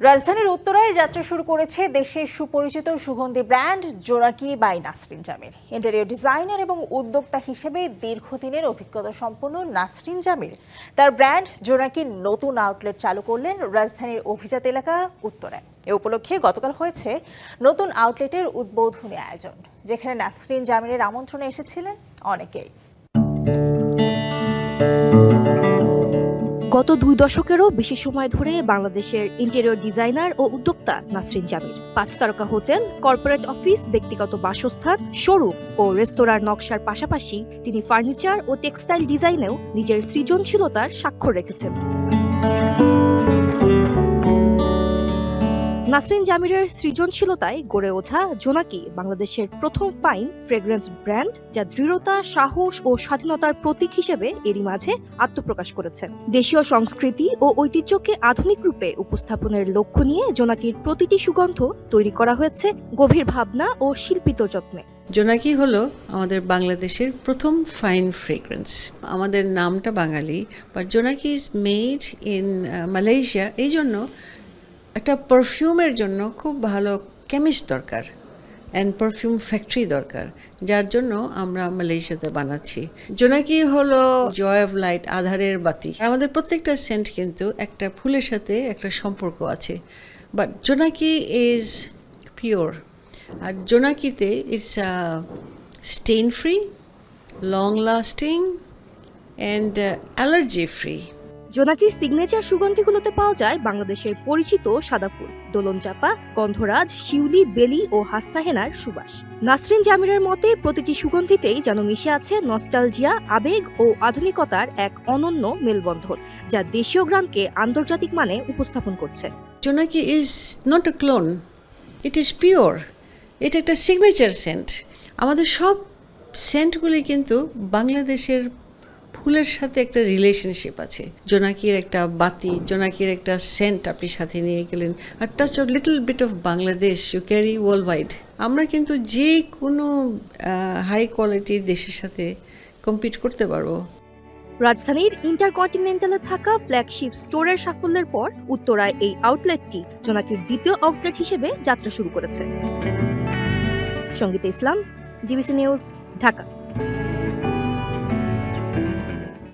রাজধানীর উত্তরায় যাত্রা শুরু করেছে দেশের সুপরিচিত সুগন্ধি brand Jonaki by Nasrin Jamir. Interior designer এবং উদ্যোক্তা হিসেবে দীর্ঘদিনের অভিজ্ঞতা সম্পন্ন নাসরিন জামির তার ব্র্যান্ড জোনাকির নতুন আউটলেট চালু করলেন রাজধানীর অভিজাত এলাকা উত্তরায়। এ উপলক্ষে গতকাল হয়েছে নতুন আউটলেটের উদ্বোধনী আয়োজন, যেখানে নাসরিন জামিরের আমন্ত্রণে এসেছিলেন অনেকেই। গত 2 দশকেরও বেশি সময় ধরে বাংলাদেশের ইন্টেরিয়র ডিজাইনার ও উদ্যোক্তা নাসরিন জামির 5 তারকা হোটেল, কর্পোরেট অফিস, ব্যক্তিগত বাসস্থান, শোরুম ও রেস্তোরাঁর নকশার পাশাপাশি তিনি ফার্নিচার ও টেক্সটাইল ডিজাইনেও নিজের সৃজনশীলতার স্বাক্ষর রেখেছেন। নাসরিন জামিরের সৃজনশীলতায় গড়ে ওঠা জোনাকি বাংলাদেশের প্রথম ফাইন ফ্রেগ্রেন্স ব্র্যান্ড, যা দৃঢ়তা, সাহস ও স্বাধীনতার প্রতীক হিসেবে এরই মাঝে আত্মপ্রকাশ করেছে। দেশীয় সংস্কৃতি ও ঐতিহ্যকে আধুনিক রূপে উপস্থাপনের লক্ষ্য নিয়ে জোনাকির প্রতিটি সুগন্ধ তৈরি করা হয়েছে গভীর ভাবনা ও শিল্পিত যত্নে। জোনাকি হলো আমাদের বাংলাদেশের প্রথম ফাইন ফ্রেগ্রেন্স। আমাদের নামটা বাঙালি, but Jonaki is made in Malaysia. এই জন্য একটা পারফিউমের জন্য খুব ভালো কেমিস্ট দরকার অ্যান্ড পারফিউম ফ্যাক্টরি দরকার, যার জন্য আমরা মালয়েশিয়াতে বানাচ্ছি। জোনাকি হলো জয় অফ লাইট, আধারের বাতি। আমাদের প্রত্যেকটা সেন্ট কিন্তু একটা ফুলের সাথে একটা সম্পর্ক আছে, বাট জোনাকি ইজ পিওর। আর জোনাকিতে it's stain free, long lasting and allergy free. জোনাকির সিগনেচার সুগন্ধিগুলোতে পাওয়া যায় বাংলাদেশের পরিচিত সাদা ফুল, দোলন চাপা, গন্ধরাজ, শিউলি, বেলি ও হাস্তাহেনার সুবাস। নাসরিন জামিরের মতে প্রতিটি সুগন্ধিতেই যেন মিশে আছে নস্টালজিয়া, আবেগ ও আধুনিকতার এক অনন্য মেলবন্ধন, যা দেশীয় গ্রামকে আন্তর্জাতিক মানে উপস্থাপন করছে। জোনাকি is not a clone, it is pure. এটা একটা সিগনেচার সেন্ট। আমাদের সব সেন্টগুলি কিন্তু বাংলাদেশের ফুলের সাথে একটা রিলেশনশিপ আছে। জোনাকির একটা বাতি, জোনাকির একটা সেন্ট আপনি সাথে নিয়ে গেলেন, আর touch of little bit of Bangladesh you carry world wide. আমরা কিন্তু যে কোনো হাই কোয়ালিটি দেশের সাথে কম্পিট করতে পারবো। রাজধানীর ইন্টারকন্টিনেন্টালে থাকা ফ্ল্যাগশিপ স্টোরের সাফল্যের পর উত্তরায় এই আউটলেটটি জোনাকির দ্বিতীয় আউটলেট হিসেবে যাত্রা শুরু করেছে। সঙ্গীতা ইসলাম, ডিবিসি নিউজ, ঢাকা।